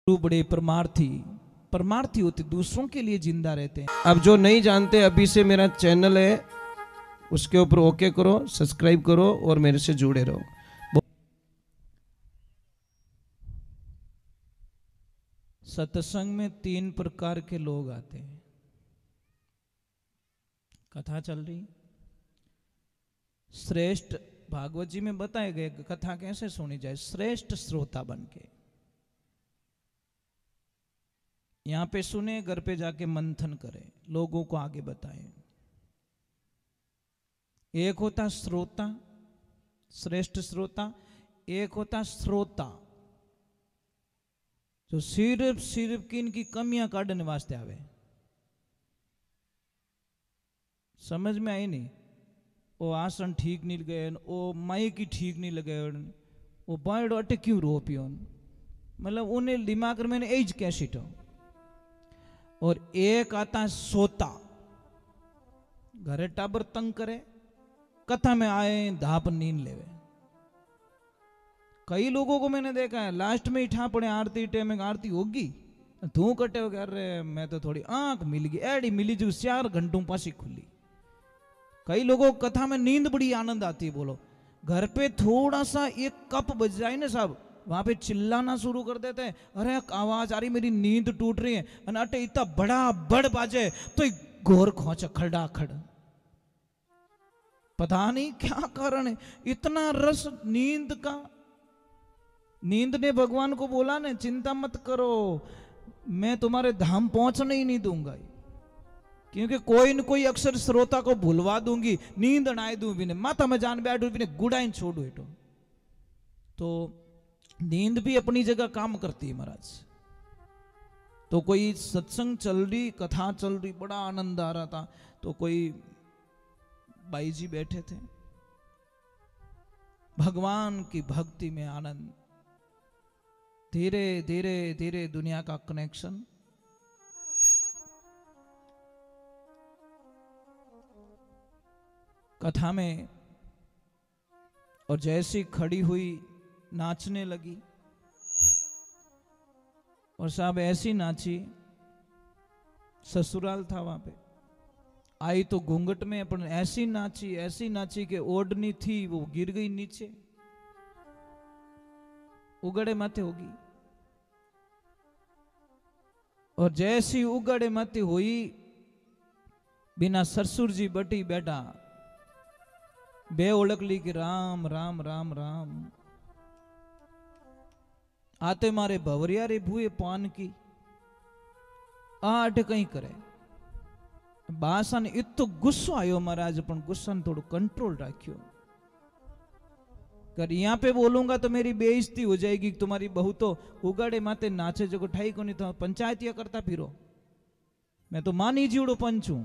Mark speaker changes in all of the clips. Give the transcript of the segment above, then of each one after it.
Speaker 1: बड़े परमार्थी परमार्थी होते, दूसरों के लिए जिंदा रहते हैं। अब जो नहीं जानते, अभी से मेरा चैनल है उसके ऊपर ओके करो, सब्सक्राइब करो और मेरे से जुड़े रहो। सत्संग में 3 प्रकार के लोग आते हैं। कथा चल रही, श्रेष्ठ भागवत जी में बताए गए कथा कैसे सुनी जाए, श्रेष्ठ श्रोता बनके यहां पे सुने, घर पे जाके मंथन करें, लोगों को आगे बताएं। एक होता श्रोता, श्रेष्ठ श्रोता, एक होता श्रोता जो सिर्फ किन की कमियां काटने वास्ते आवे। समझ में आई नहीं? वो आसन ठीक नहीं लगे, वो माइक ठीक नहीं लगे, वो बायड अटे क्यों रो पियो, मतलब उन्हें दिमाग में एज कैसी तो। और एक आता सोता, घरे टाबर तंग करे, कथा में आए धाप नींद लेवे। कई लोगों को मैंने देखा है लास्ट में इठा पड़े आरती टाइम में, आरती होगी तू कटे हो, अरे मैं तो थोड़ी आंख मिल गई, एडी मिली जो 4 घंटों पासी खुली। कई लोगों को कथा में नींद बड़ी आनंद आती है। बोलो, घर पे थोड़ा सा एक कप बज जाए ना साहब, वहां पे चिल्लाना शुरू कर देते हैं, अरे आवाज आ रही, मेरी नींद टूट रही है, अटे इतना बड़ा बड़ बाजे तो गोर खोच खड़ा खड़, पता नहीं क्या कारण है, इतना रस नींद का। नींद ने भगवान को बोला ने, चिंता मत करो, मैं तुम्हारे धाम पहुंचने ही नहीं दूंगा, क्योंकि कोई न कोई अक्सर श्रोता को भुलवा दूंगी, नींद अड़ाए दूं भी नहीं, माथा में जान बैठू भी नहीं, गुड़ाइन छोड़ू एटो। तो नींद भी अपनी जगह काम करती है महाराज। तो कोई सत्संग चल रही, कथा चल रही, बड़ा आनंद आ रहा था, तो कोई बाई जी बैठे थे, भगवान की भक्ति में आनंद, धीरे धीरे धीरे दुनिया का कनेक्शन। कथा में, और जैसी खड़ी हुई नाचने लगी, और साहब ऐसी नाची, ससुराल था वहां पे, आई तो घूंघट में, अपन ऐसी नाची कि ओढ़नी थी वो गिर गई नीचे, उगड़े माथे होगी। और जैसी उगड़े माथे हुई, बिना ससुर जी बटी बैठा, बे ओळख ली कि राम राम राम राम, आते मारे भवरिया रे भूए पान की, आठ कहीं करे। बासा ने इतो गुस्सो आयो महाराज, पण गुस्सा ने थोड़ा कंट्रोल राख्यो, कर यहाँ पे बोलूंगा तो मेरी बेइज्जती हो जाएगी, तुम्हारी बहू तो उगाड़े माते नाचे जो ठाई को नहीं, तो पंचायतिया करता फिरो, मैं तो मानी जीवड़ो पंच हूं।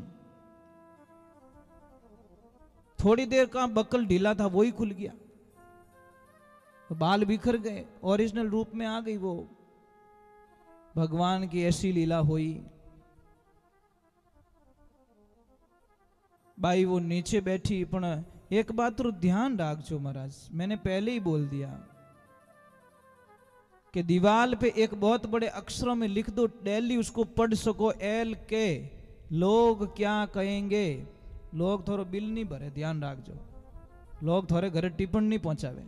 Speaker 1: थोड़ी देर का बकल ढीला था, वो ही खुल गया, बाल बिखर गए, ओरिजिनल रूप में आ गई वो। भगवान की ऐसी लीला हुई। बाई वो नीचे बैठी, पण एक बात तो ध्यान रखो महाराज, मैंने पहले ही बोल दिया कि दीवार पे एक बहुत बड़े अक्षरों में लिख दो, डेली उसको पढ़ सको, LK, लोग क्या कहेंगे। लोग थोड़ा बिल नहीं भरे, ध्यान रखो, लोग थोड़े घरे टिप्पण नहीं पहुंचावे,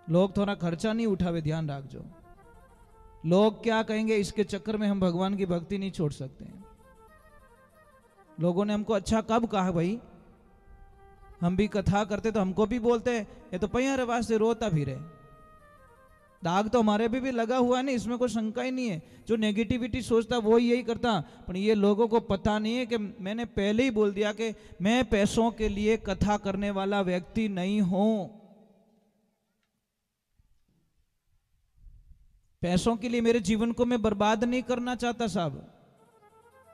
Speaker 1: लोग थोड़ा खर्चा नहीं उठावे, ध्यान रखो। लोग क्या कहेंगे इसके चक्कर में हम भगवान की भक्ति नहीं छोड़ सकते हैं। लोगों ने हमको अच्छा कब कहा भाई, हम भी कथा करते तो हमको भी बोलते ये तो पैयारे वास्ते रोता फिरे, दाग तो हमारे भी लगा हुआ है ना, इसमें कोई शंका ही नहीं है। जो नेगेटिविटी सोचता वो यही करता, पर ये लोगों को पता नहीं है कि मैंने पहले ही बोल दिया कि मैं पैसों के लिए कथा करने वाला व्यक्ति नहीं हूं। पैसों के लिए मेरे जीवन को मैं बर्बाद नहीं करना चाहता साहब।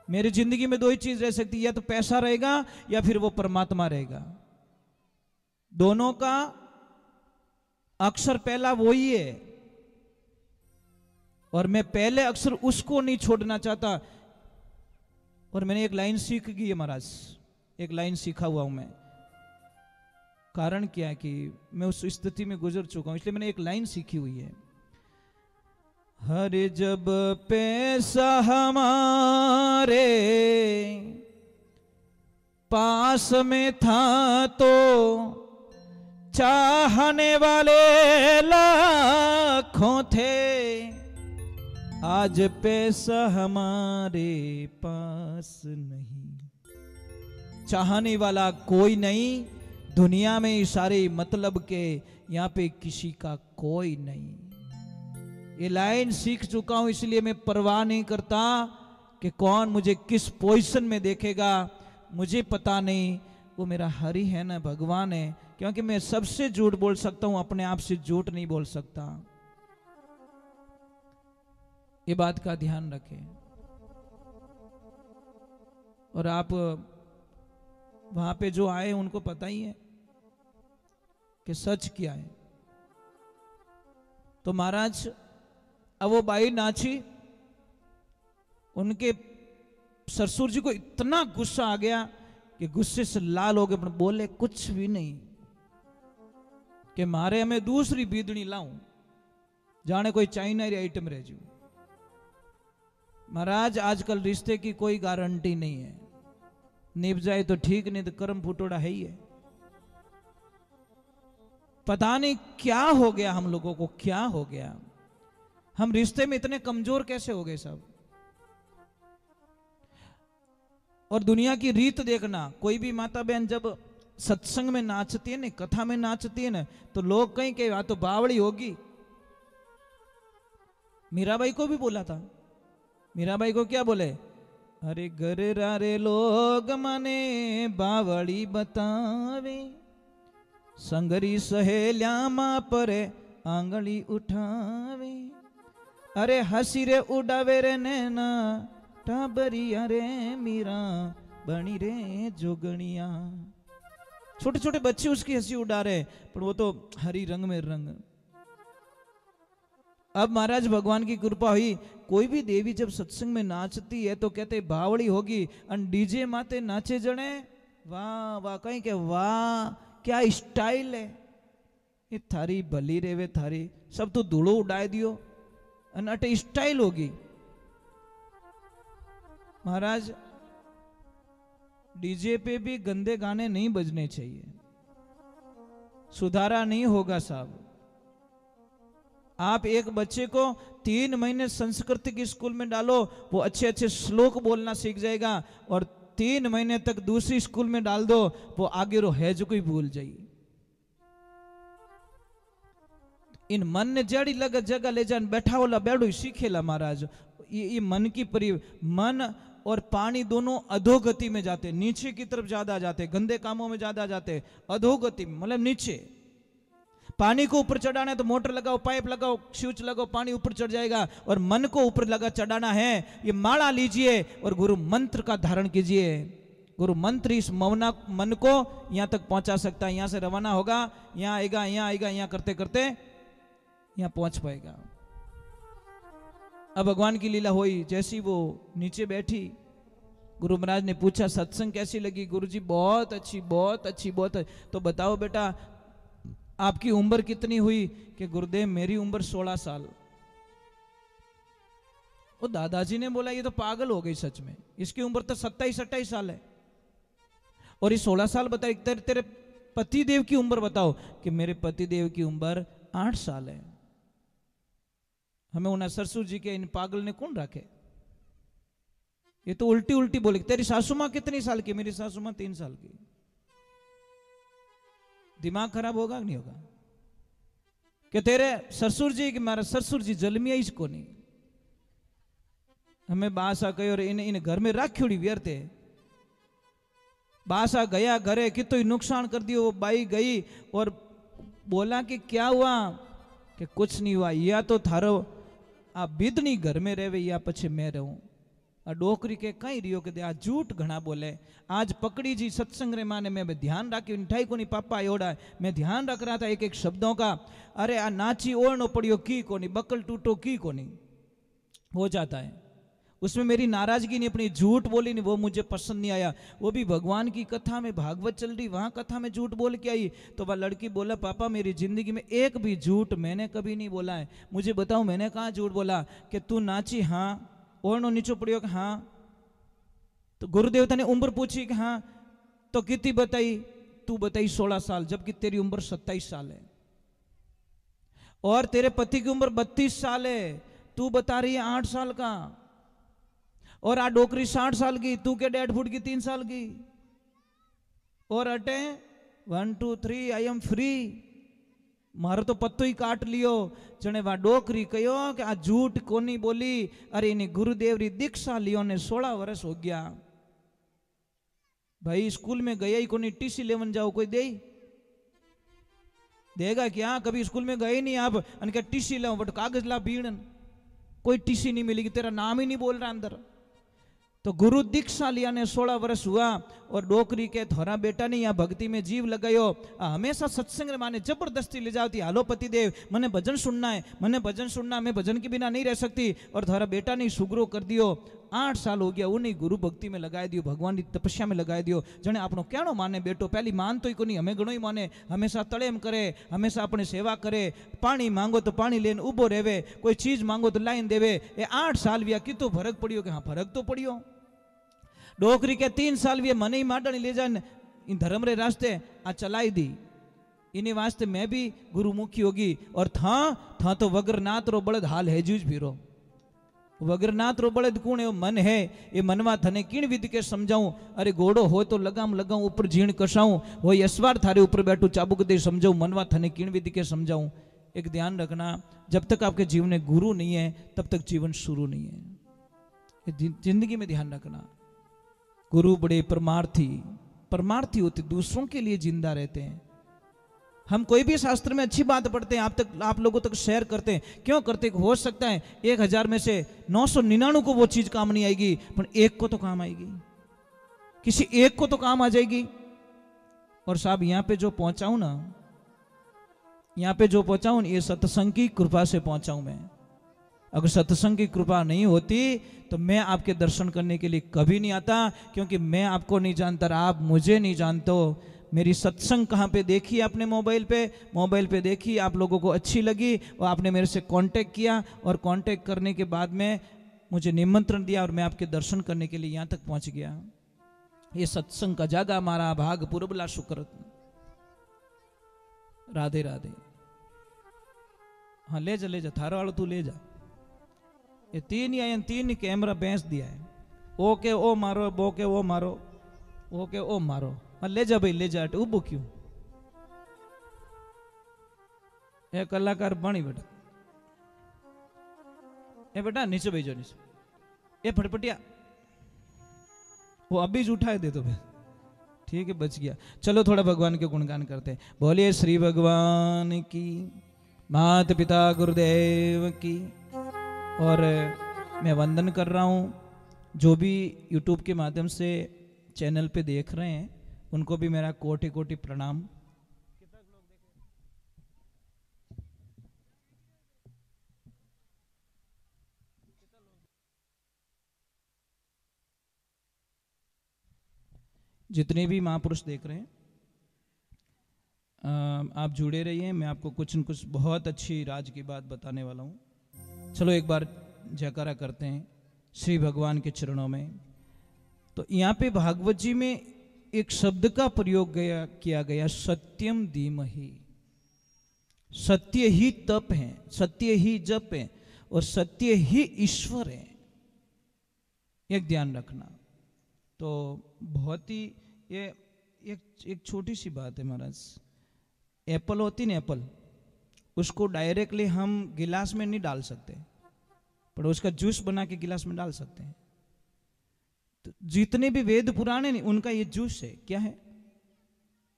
Speaker 1: मेरी जिंदगी में 2 ही चीज रह सकती है, या तो पैसा रहेगा या फिर वो परमात्मा रहेगा। दोनों का अक्षर पहला वो ही है, और मैं पहले अक्षर उसको नहीं छोड़ना चाहता। और मैंने एक लाइन सीख गई है महाराज, एक लाइन सीखा हुआ हूं मैं। कारण क्या है कि मैं उस स्थिति में गुजर चुका हूं, इसलिए मैंने एक लाइन सीखी हुई है। हरे जब पैसा हमारे पास में था तो चाहने वाले लाखों थे, आज पैसा हमारे पास नहीं, चाहने वाला कोई नहीं, दुनिया में सारे मतलब के, यहाँ पे किसी का कोई नहीं। ये लाइन सीख चुका हूं, इसलिए मैं परवाह नहीं करता कि कौन मुझे किस पोजीशन में देखेगा, मुझे पता नहीं, वो मेरा हरि है ना भगवान है। क्योंकि मैं सबसे झूठ बोल सकता हूं, अपने आप से झूठ नहीं बोल सकता। ये बात का ध्यान रखें। और आप वहां पे जो आए उनको पता ही है कि सच क्या है। तो महाराज अब वो बाई नाची, उनके ससुर जी को इतना गुस्सा आ गया कि गुस्से से लाल हो गए, पर बोले कुछ भी नहीं कि मारे हमें दूसरी बीदनी लाऊं, जाने कोई चाइना आइटम रह जू। महाराज आजकल रिश्ते की कोई गारंटी नहीं है, निभ जाए तो ठीक, नहीं तो कर्म फुटोड़ा है ही है। पता नहीं क्या हो गया हम लोगों को, क्या हो गया, हम रिश्ते में इतने कमजोर कैसे हो गए सब। और दुनिया की रीत देखना, कोई भी माता बहन जब सत्संग में नाचती है ना, कथा में नाचती है ना, तो लोग कहीं के या तो बावड़ी होगी। मीराबाई को भी बोला था, मीराबाई को क्या बोले, अरे घर रे लोग मने बावड़ी बतावे, संगरी सहेल्या मां परे आंगली उठावे, अरे हसी रे उड़ावे रे नैना टाबरिया रे मीरा बनी रे जोगणिया। छोटे छोटे बच्चे उसकी हंसी उड़ा रहे, पर वो तो हरी रंग में रंग। अब महाराज भगवान की कृपा हुई, कोई भी देवी जब सत्संग में नाचती है तो कहते बावड़ी होगी, और डीजे माते नाचे जने, वाह वाह, कहीं के वाह क्या स्टाइल है, ये थारी भली रेवे थारी, सब तो धूलो उड़ाए दियो, अटे स्टाइल होगी। महाराज डीजे पे भी गंदे गाने नहीं बजने चाहिए, सुधारा नहीं होगा साहब। आप एक बच्चे को 3 महीने संस्कृत की स्कूल में डालो, वो अच्छे अच्छे श्लोक बोलना सीख जाएगा, और 3 महीने तक दूसरी स्कूल में डाल दो, वो आगे रो है जो कोई भूल जाइए। इन मन ने जड़ी लग जगह ले जान बैठा होला बैठो सीखेला महाराज। ये मन की मन और पानी दोनों अधोगति में जाते, नीचे की तरफ ज्यादा जाते, गंदे कामों में ज्यादा जाते, अधोगति में मतलब नीचे। पानी को ऊपर चढ़ाना है तो मोटर लगाओ, पाइप लगाओ, स्विच लगाओ, पानी ऊपर चढ़ जाएगा। और मन को ऊपर लगा चढ़ाना है, ये माला लीजिए और गुरु मंत्र का धारण कीजिए। गुरु मंत्र इस मन को यहां तक पहुंचा सकता है। यहां से रवाना होगा, यहां आएगा, यहां आएगा, यहां करते करते यहां पहुंच पाएगा। अब भगवान की लीला हुई, जैसी वो नीचे बैठी, गुरु महाराज ने पूछा सत्संग कैसी लगी। गुरु जी बहुत अच्छी, बहुत अच्छी, बहुत अच्छी। तो बताओ बेटा आपकी उम्र कितनी हुई? कि गुरुदेव मेरी उम्र 16 साल। वो दादाजी ने बोला ये तो पागल हो गई सच में, इसकी उम्र तो 27-28 साल है, और ये 16 साल बताओ। तेरे पतिदेव की उम्र बताओ। कि मेरे पतिदेव की उम्र 8 साल है। हमें उन्हें सरसू जी के इन पागल ने कौन रखे? ये तो उल्टी उल्टी बोले। तेरी सासू मां कितनी साल की? मेरी सासू मां 3 साल की। दिमाग खराब होगा कि नहीं होगा? कि तेरे ससुर जी कि मारा ससुर जी जलमिया इसको नहीं। हमें बासा कही और इन घर में राखी व्यर्थे। बासा गया घरे कि तो नुकसान कर दियो। वो बाई गई और बोला कि क्या हुआ? कि कुछ नहीं हुआ, या तो थारो आ बिदनी घर में रहे या पछे मैं रहूं। डोकरी के कहीं रियो के आ झूठ घना बोले। आज पकड़ी जी सत्संग रे माने मैं ध्यान राखी मिठाई को नहीं पापा एवड़ा मैं ध्यान रख रहा था एक एक शब्दों का। अरे आ नाची ओढ़नो पड़ियो की कोनी, बकल टूटो की कोनी हो जाता है। उसमें मेरी नाराजगी नहीं, अपनी झूठ बोली नहीं, वो मुझे पसंद नहीं आया। वो भी भगवान की कथा में, भागवत चल रही, वहां कथा में झूठ बोल के आई। तो वह लड़की बोला, पापा मेरी जिंदगी में एक भी झूठ मैंने कभी नहीं बोला है, मुझे बताओ मैंने कहाँ झूठ बोला। कि तू नाची, हाँ। ओढ़नो नीचो पड़ियो, कि हाँ। तो गुरुदेवता ने उम्र पूछी कि हाँ। तो कितनी बताई? तू बताई 16 साल, जबकि तेरी उम्र 27 साल है और तेरे पति की उम्र 32 साल है। तू बता रही है 8 साल का, और आ डोकरी 60 साल की, तू के 1.5 फुट की 3 साल की। और अटे 1 2 3 आई एम फ्री। मारो तो पत्तो ही काट लियो। जने वा डोकरी कहो कि आ झूठ कोनी बोली। अरे इन्हें गुरुदेव री दीक्षा लियो ने 16 वर्ष हो गया। भाई स्कूल में गया ही कोनी, टीसी लेवन जाओ कोई दे देगा क्या? कभी स्कूल में गए नहीं आप, क्या टीसी लो, बट कागज ला बीड़न, कोई टीसी नहीं मिलेगी, तेरा नाम ही नहीं बोल रहा अंदर। तो गुरु दीक्षा लिया ने 16 वर्ष हुआ और डोकरी के थोड़ा बेटा ने यहाँ भक्ति में जीव लगायो। हमेशा सत्संग माने जबरदस्ती ले जाती, हालो पति देव मने भजन सुनना है, मने भजन सुनना, मैं भजन के बिना नहीं रह सकती। और थारा बेटा ने सुगरो कर दियो। 8 साल हो गया, उन्हीं गुरु भक्ति में लगाए दियो, भगवान की तपस्या में लगाए दियो। जने आपनो कहनो माने बेटो, पहली मान तो ही कोनी, हमें घणो ही माने, हमेशा तड़ेम करे, हमेशा अपने सेवा करे। पानी मांगो तो पानी लेन उबो रेवे, कोई चीज मांगो तो लाइन देवे। ये 8 साल भी कितो फर्क पड़ियो? कि हाँ फर्क तो पड़ियो। डोकरी के 3 साल भी मने ही माडणी ले जाने इन धर्म रे रास्ते आ चलाई दी। इन्हीं वास्ते मैं भी गुरुमुखी होगी। और था तो वग्रनाथ रो बड़द हाल है जूझ फिरो। वग्रनाथ रो बड़द कौन है? मन है। ये मनवा थने किण विधि के समझाऊं? अरे घोड़ो हो तो लगाम लगाऊं, ऊपर झीण कसाऊं, हो यसवार थारे ऊपर बैठू चाबुक दे समझाऊं, मनवा थने किण विधि के समझाऊं। एक ध्यान रखना, जब तक आपके जीवन में गुरु नहीं है तब तक जीवन शुरू नहीं है। ये जिंदगी में ध्यान रखना। गुरु बड़े परमार्थी होते, दूसरों के लिए जिंदा रहते हैं। हम कोई भी शास्त्र में अच्छी बात पढ़ते हैं, आप लोगों तक शेयर करते हैं। क्यों करते? हो सकता है 1000 में से 999 को वो चीज काम नहीं आएगी, पर एक को तो काम आएगी, किसी एक को तो काम आ जाएगी। और साहब यहाँ पे जो पहुंचाऊं ना, ये सत्संग की कृपा से पहुंचाऊं मैं। अगर सत्संग की कृपा नहीं होती तो मैं आपके दर्शन करने के लिए कभी नहीं आता, क्योंकि मैं आपको नहीं जानता, आप मुझे नहीं जानते हो। मेरी सत्संग कहाँ पे देखी आपने? मोबाइल पे देखी, आप लोगों को अच्छी लगी और आपने मेरे से कांटेक्ट किया, और कांटेक्ट करने के बाद में मुझे निमंत्रण दिया और मैं आपके दर्शन करने के लिए यहाँ तक पहुँच गया। ये सत्संग का जागा मारा भाग पुरबला शुक्र। राधे राधे। हाँ ले जा थारा वालों, तू ले जा। ये 3 ही आए, 3 ही कैमरा बेच दिया है। ओके ओ मारो, बोके ओ मारो, ओके ओ मारो। हाँ ले जा भाई, ले जा। उबो क्यों? ए कलाकार बनी बेटा, ए बेटा नीचे भेजो, नीचे। ए फटफटिया, वो अभी ज उठाए दे तो भाई, ठीक है बच गया। चलो थोड़ा भगवान के गुणगान करते हैं। बोलिए श्री भगवान की, माता पिता गुरुदेव की। और मैं वंदन कर रहा हूँ जो भी यूट्यूब के माध्यम से चैनल पे देख रहे हैं, उनको भी मेरा कोटि कोटि प्रणाम। जितने भी महापुरुष देख रहे हैं, आप जुड़े रहिए। मैं आपको कुछ न कुछ बहुत अच्छी राज की बात बताने वाला हूँ। चलो एक बार जयकारा करते हैं श्री भगवान के चरणों में। तो यहाँ पे भागवत जी में एक शब्द का प्रयोग किया गया, सत्यम धीमहि। सत्य ही तप है, सत्य ही जप है, और सत्य ही ईश्वर है। एक ध्यान रखना। तो बहुत ही ये एक छोटी सी बात है महाराज। एप्पल होती ना, एप्पल, उसको डायरेक्टली हम गिलास में नहीं डाल सकते, पर उसका जूस बना के गिलास में डाल सकते हैं। तो जितने भी वेद पुराण है उनका ये जूस है, क्या है?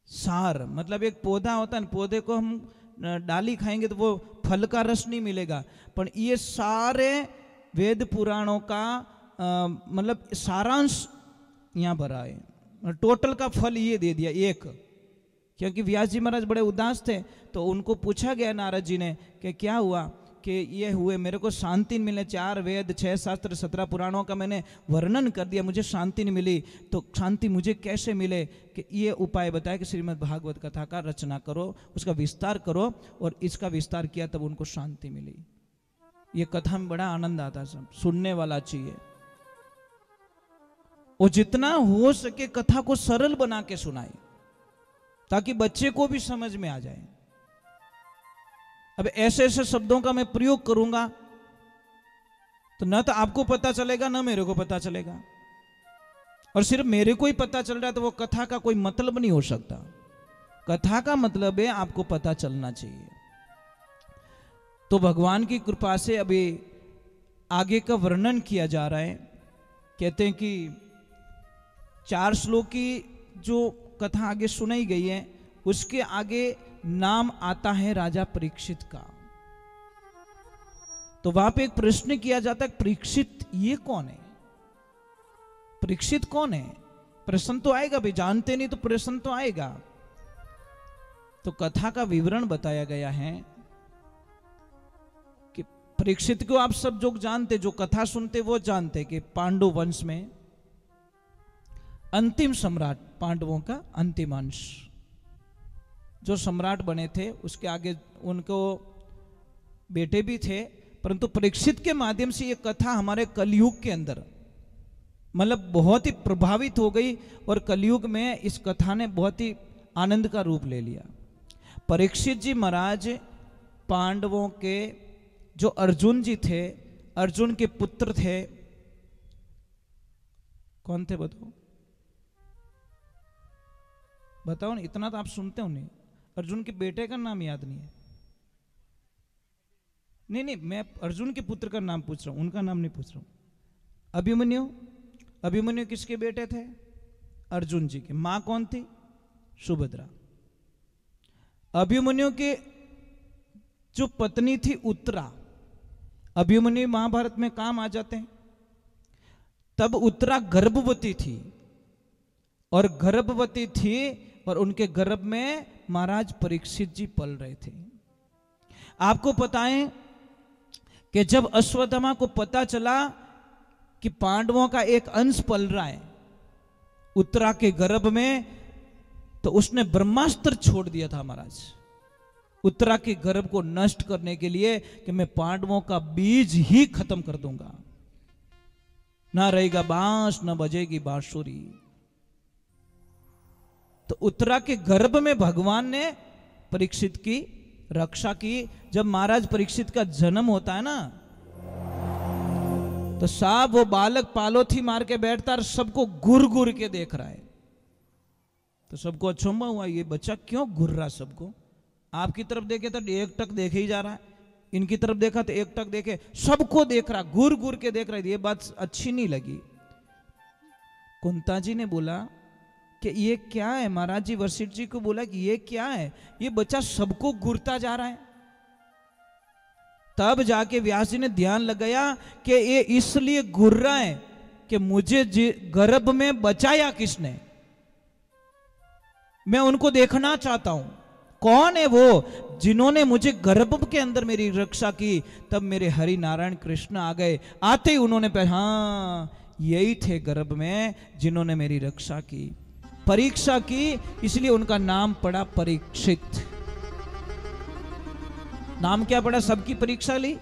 Speaker 1: सार। मतलब एक पौधा होता है, पौधे को हम डाली खाएंगे तो वो फल का रस नहीं मिलेगा, पर ये सारे वेद पुराणों का मतलब सारांश यहाँ भरा है। टोटल का फल ये दे दिया एक। क्योंकि व्यास जी महाराज बड़े उदास थे, तो उनको पूछा गया नारद जी ने कि क्या हुआ कि ये हुए, मेरे को शांति मिले, 4 वेद 6 शास्त्र 17 पुराणों का मैंने वर्णन कर दिया, मुझे शांति नहीं मिली, तो शांति मुझे कैसे मिले? कि ये उपाय बताया कि श्रीमद् भागवत कथा का रचना करो, उसका विस्तार करो, और इसका विस्तार किया तब उनको शांति मिली। ये कथा में बड़ा आनंद आता है, सब सुनने वाला चाहिए, और जितना हो सके कथा को सरल बना के सुनाए ताकि बच्चे को भी समझ में आ जाए। अब ऐसे ऐसे शब्दों का मैं प्रयोग करूंगा तो न तो आपको पता चलेगा न मेरे को पता चलेगा, और सिर्फ मेरे को ही पता चल रहा है तो वो कथा का कोई मतलब नहीं हो सकता। कथा का मतलब है आपको पता चलना चाहिए। तो भगवान की कृपा से अभी आगे का वर्णन किया जा रहा है। कहते हैं कि 4 श्लोक की जो कथा आगे सुनाई गई है उसके आगे नाम आता है राजा परीक्षित का। तो वहां पे एक प्रश्न किया जाता है, परीक्षित ये कौन है? परीक्षित कौन है? प्रश्न तो आएगा भाई, जानते नहीं तो प्रश्न तो आएगा। तो कथा का विवरण बताया गया है कि परीक्षित को आप सब जो जानते, जो कथा सुनते वो जानते कि पांडु वंश में अंतिम सम्राट, पांडवों का अंतिम अंश जो सम्राट बने थे, उसके आगे उनको बेटे भी थे, परंतु परीक्षित के माध्यम से ये कथा हमारे कलयुग के अंदर मतलब बहुत ही प्रभावित हो गई, और कलयुग में इस कथा ने बहुत ही आनंद का रूप ले लिया। परीक्षित जी महाराज पांडवों के जो अर्जुन जी थे, अर्जुन के पुत्र थे। कौन थे बताओ? बताओ ना, इतना तो आप सुनते हो नहीं। अर्जुन के बेटे का नाम याद नहीं है? नहीं, मैं अर्जुन के पुत्र का नाम पूछ रहा हूं, उनका नाम नहीं पूछ रहा हूं। अभिमन्यु, अभिमन्यु किसके बेटे थे? अर्जुन जी के। मां कौन थी? सुभद्रा। अभिमन्यु के जो पत्नी थी उत्तरा, अभिमन्यु महाभारत में काम आ जाते हैं। तब उत्तरा गर्भवती थी, और गर्भवती थी और उनके गर्भ में महाराज परीक्षित जी पल रहे थे। आपको पता है कि जब अश्वत्थामा को पता चला कि पांडवों का एक अंश पल रहा है उत्तरा के गर्भ में, तो उसने ब्रह्मास्त्र छोड़ दिया था महाराज, उत्तरा के गर्भ को नष्ट करने के लिए, कि मैं पांडवों का बीज ही खत्म कर दूंगा, ना रहेगा बांस न बजेगी बांसुरी। तो उत्तरा के गर्भ में भगवान ने परीक्षित की रक्षा की। जब महाराज परीक्षित का जन्म होता है ना, तो साहब वो बालक पालोथी मार के बैठता और सबको घूर घूर के देख रहा है। तो सबको अचंभा हुआ, ये बच्चा क्यों घूर रहा? सबको आपकी तरफ देखे तो एक टक देखे ही जा रहा है, इनकी तरफ देखा तो एक टक देखे, सबको देख रहा, घूर घूर के देख रहा है। ये बात अच्छी नहीं लगी। कुंता जी ने बोला कि ये क्या है? महाराज जी वशिष्ठ जी को बोला कि ये क्या है? ये बच्चा सबको घूरता जा रहा है। तब जाके व्यास जी ने ध्यान लगाया कि ये इसलिए घूर रहा है कि मुझे गर्भ में बचाया किसने, मैं उनको देखना चाहता हूं। कौन है वो जिन्होंने मुझे गर्भ के अंदर मेरी रक्षा की? तब मेरे हरि नारायण कृष्ण आ गए। आते ही उन्होंने हाँ, यही थे गर्भ में जिन्होंने मेरी रक्षा की, परीक्षा की, इसलिए उनका नाम पड़ा परीक्षित। नाम क्या पड़ा? सबकी परीक्षा ली,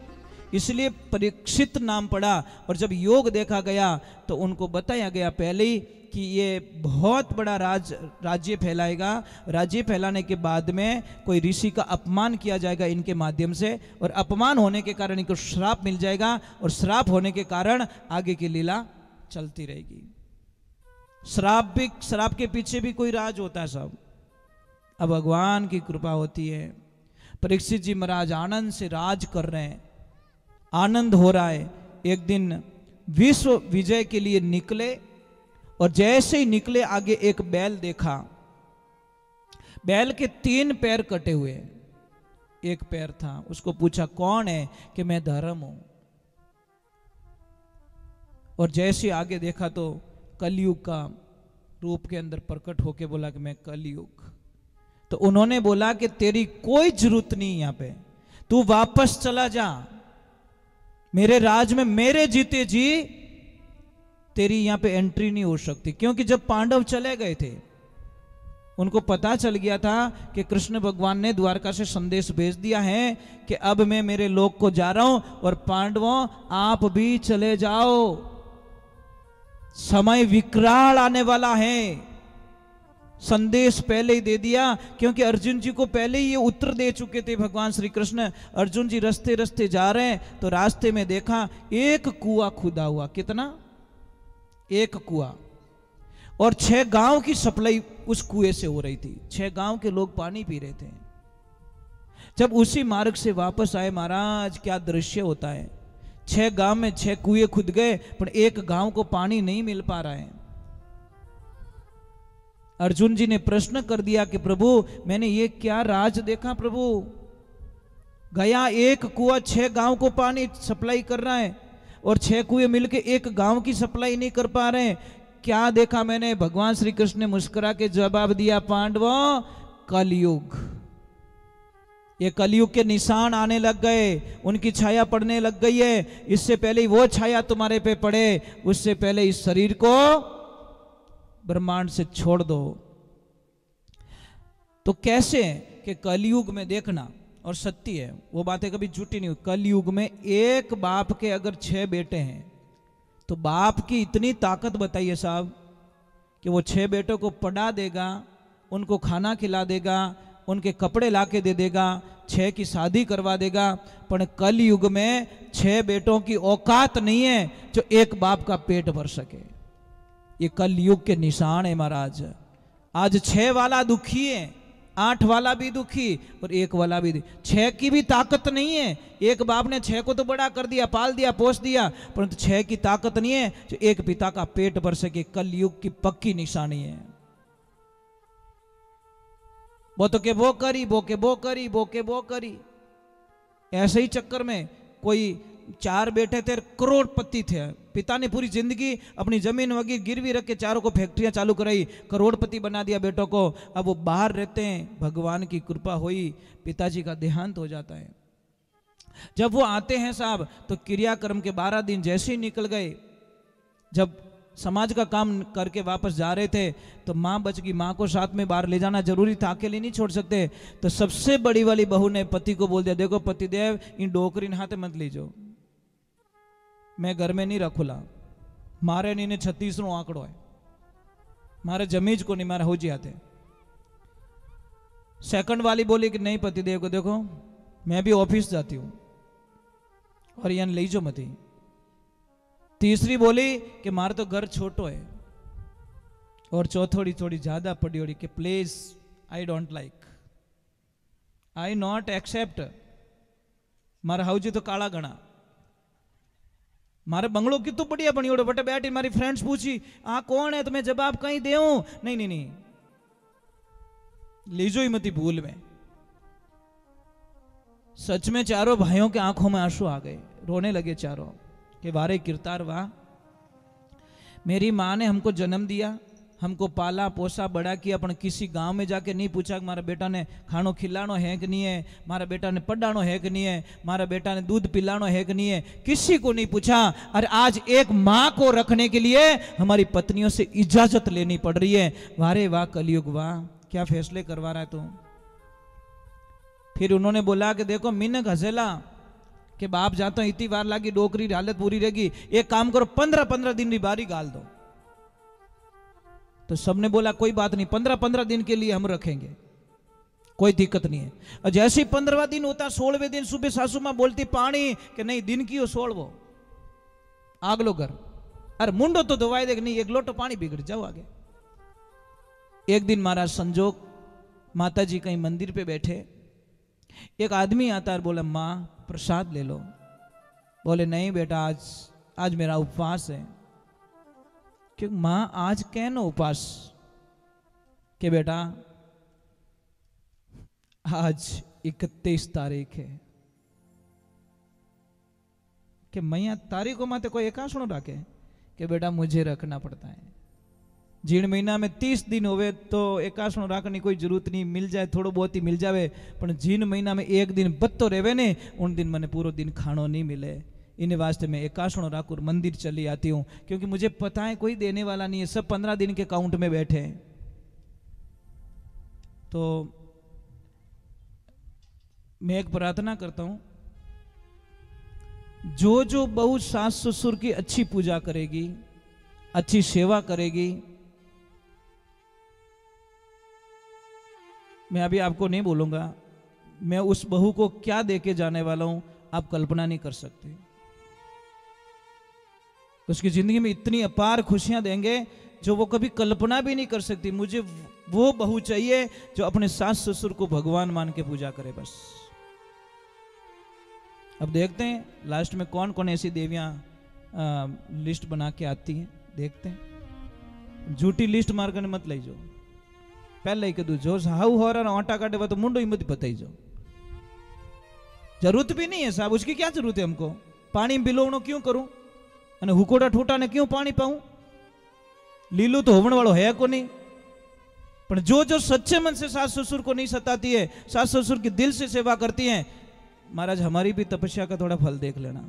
Speaker 1: इसलिए परीक्षित नाम पड़ा। और जब योग देखा गया तो उनको बताया गया पहले ही कि ये बहुत बड़ा राज्य फैलाएगा। राज्य फैलाने के बाद में कोई ऋषि का अपमान किया जाएगा इनके माध्यम से, और अपमान होने के कारण इनको श्राप मिल जाएगा, और श्राप होने के कारण आगे की लीला चलती रहेगी। श्राप के पीछे भी कोई राज होता है साहब। अब भगवान की कृपा होती है। परीक्षित जी महाराज आनंद से राज कर रहे हैं, आनंद हो रहा है। एक दिन विश्व विजय के लिए निकले, और जैसे ही निकले आगे एक बैल देखा। बैल के 3 पैर कटे हुए, एक पैर था। उसको पूछा कौन है? कि मैं धर्म हूं। और जैसे आगे देखा तो कलयुग का रूप के अंदर प्रकट होके बोला कि मैं कलयुग। तो उन्होंने बोला कि तेरी कोई जरूरत नहीं, यहां पे तू वापस चला जा मेरे राज में, मेरे जीते जी तेरी यहां पे एंट्री नहीं हो सकती। क्योंकि जब पांडव चले गए थे, उनको पता चल गया था कि कृष्ण भगवान ने द्वारका से संदेश भेज दिया है कि अब मैं मेरे लोक को जा रहा हूं और पांडवों आप भी चले जाओ, समय विकराल आने वाला है। संदेश पहले ही दे दिया, क्योंकि अर्जुन जी को पहले ही ये उत्तर दे चुके थे भगवान श्री कृष्ण। अर्जुन जी रास्ते रास्ते जा रहे हैं तो रास्ते में देखा एक कुआं खुदा हुआ। कितना? एक कुआं, और 6 गांव की सप्लाई उस कुएं से हो रही थी। 6 गांव के लोग पानी पी रहे थे। जब उसी मार्ग से वापस आए महाराज, क्या दृश्य होता है। 6 गांव में 6 कुएं खुद गए, पर एक गांव को पानी नहीं मिल पा रहा है। अर्जुन जी ने प्रश्न कर दिया कि प्रभु मैंने ये क्या राज देखा प्रभु, गया एक कुआं 6 गांव को पानी सप्लाई कर रहा है और 6 कुएं मिलके एक गांव की सप्लाई नहीं कर पा रहे हैं। क्या देखा मैंने? भगवान श्री कृष्ण ने मुस्कुरा के जवाब दिया, पांडवों कलयुग, ये कलयुग के निशान आने लग गए, उनकी छाया पड़ने लग गई है। इससे पहले ही वो छाया तुम्हारे पे पड़े, उससे पहले इस शरीर को ब्रह्मांड से छोड़ दो। तो कैसे कि कलयुग में देखना, और सत्य है वो बातें कभी झूठी नहीं हुई, कलयुग में एक बाप के अगर 6 बेटे हैं तो बाप की इतनी ताकत बताइए साहब कि वो 6 बेटों को पढ़ा देगा, उनको खाना खिला देगा, उनके कपड़े लाके दे देगा, 6 की शादी करवा देगा। पर कलयुग में 6 बेटों की औकात नहीं है जो एक बाप का पेट भर सके। ये कलयुग के निशान है महाराज। आज 6 वाला दुखी है, 8 वाला भी दुखी और 1 वाला भी। 6 की भी ताकत नहीं है। एक बाप ने 6 को तो बड़ा कर दिया, पाल दिया, पोस दिया, परंतु 6 की ताकत नहीं है जो एक पिता का पेट भर सके। कलयुग की पक्की निशानी है। वो तो के वो करी, वो के वो करी, वो के वो करी। ऐसे ही चक्कर में कोई 4 बेटे थे, करोड़पति थे। पिता ने पूरी जिंदगी अपनी जमीन वगैरह गिरवी रख के चारों को फैक्ट्रियां चालू कराई, करोड़पति बना दिया बेटों को। अब वो बाहर रहते हैं, भगवान की कृपा हुई, पिताजी का देहांत हो जाता है। जब वो आते हैं साहब तो क्रियाक्रम के 12 दिन जैसे ही निकल गए, जब समाज का काम करके वापस जा रहे थे तो माँ बच गई। माँ को साथ में बाहर ले जाना जरूरी था, अकेले नहीं छोड़ सकते। तो सबसे बड़ी वाली बहू ने पति को बोल दिया, देखो पतिदेव इन डोकरी हाथे मत लीजो, मैं घर में नहीं रखूला, मारे नहीं ने 36रो आंकड़ो है, मारे जमीज को नहीं, मारे हो जाते। सेकंड वाली बोली कि नहीं पतिदेव को देखो मैं भी ऑफिस जाती हूं और यहाँ ले जो मती। तीसरी बोली कि मारे तो घर छोटो है, और चौथोड़ी थोड़ी ज्यादा पड़ी होड़ी कि please I don't like, I not accept. मारा हाउजी तो काला गणा, मारे बंगलो की तो बढ़िया बनी ओडो बटे बैठी। मारी फ्रेंड्स पूछी आ कौन है, तो मैं जवाब कहीं दे नहीं नहीं नहीं, लीजो ही मती भूल में। सच में चारों भाइयों के आंखों में आंसू आ गए, रोने लगे चारों कि वारे किरतार वाह, मेरी माँ ने हमको जन्म दिया, हमको पाला पोसा बड़ा किया, पर किसी गांव में जाके नहीं पूछा कि मारा बेटा ने खानो खिलानो है कि नहीं है, मारा बेटा ने पढ़ानो है कि नहीं है, मारा बेटा ने दूध पिलानो है कि नहीं है, किसी को नहीं पूछा। अरे आज एक माँ को रखने के लिए हमारी पत्नियों से इजाजत लेनी पड़ रही है। वारे वाह कलयुग वाह, क्या फैसले करवा रहा है तू। फिर उन्होंने बोला कि देखो मिनक हसेला कि बाप जाता हूं, इतनी बार लागी डोकरी हालत पूरी रहेगी, एक काम करो 15-15 दिन की बारी गाल दो। तो सबने बोला कोई बात नहीं, 15-15 दिन के लिए हम रखेंगे, कोई दिक्कत नहीं है। और जैसे ही 15वां दिन होता, 16वें दिन सुबह सासू मां बोलती पानी कि नहीं दिन की हो 16वो आगलो घर, अरे मुंडो तो धोवाई देख, नहीं एक लोटो पानी बिगड़ जाओ आगे। एक दिन महाराज संजोग माता जी कहीं मंदिर पे बैठे, एक आदमी आता है, बोला माँ प्रसाद ले लो। बोले नहीं बेटा आज मेरा उपवास है। क्यों माँ आज कहनो उपवास? कि बेटा आज 31 तारीख है। कि मैया तारीखों में तो कोई एकाशणो रखे? कि बेटा मुझे रखना पड़ता है, जीण महीना में 30 दिन होवे तो एकासणो राखनी कोई जरूरत नहीं, मिल जाए थोड़ो बहुत ही मिल जावे, पण जीण महीना में एक दिन बत्तो रेवे ने उन दिन मने पूरो दिन खानो नहीं मिले। इन वास्ते मैं एकासणो राखूर मंदिर चली आती हूँ, क्योंकि मुझे पता है कोई देने वाला नहीं है, सब 15 दिन के काउंट में बैठे हैं। तो मैं एक प्रार्थना करता हूं, जो बहू सास ससुर की अच्छी पूजा करेगी, अच्छी सेवा करेगी, मैं अभी आपको नहीं बोलूंगा मैं उस बहू को क्या देके जाने वाला हूं, आप कल्पना नहीं कर सकते। उसकी जिंदगी में इतनी अपार खुशियां देंगे जो वो कभी कल्पना भी नहीं कर सकती। मुझे वो बहू चाहिए जो अपने सास ससुर को भगवान मान के पूजा करे बस। अब देखते हैं लास्ट में कौन कौन ऐसी देवियां लिस्ट बना के आती हैं, देखते हैं। झूठी लिस्ट मार कर मत ले जाओ, पहले ही कह दू जो हाउ हो रहा आटा काटे वो तो मुंडो ही मत बताई जाओ। जरूरत भी नहीं है साहब, उसकी क्या जरूरत है हमको। पानी बिलोवणो क्यों करूं अने हुकोड़ा ठूटा ने क्यों पानी पाऊं, लीलू तो होवण वालों है को नहीं। पर जो सच्चे मन से सास ससुर को नहीं सताती है, सास ससुर की दिल से सेवा करती हैं, महाराज हमारी भी तपस्या का थोड़ा फल देख लेना।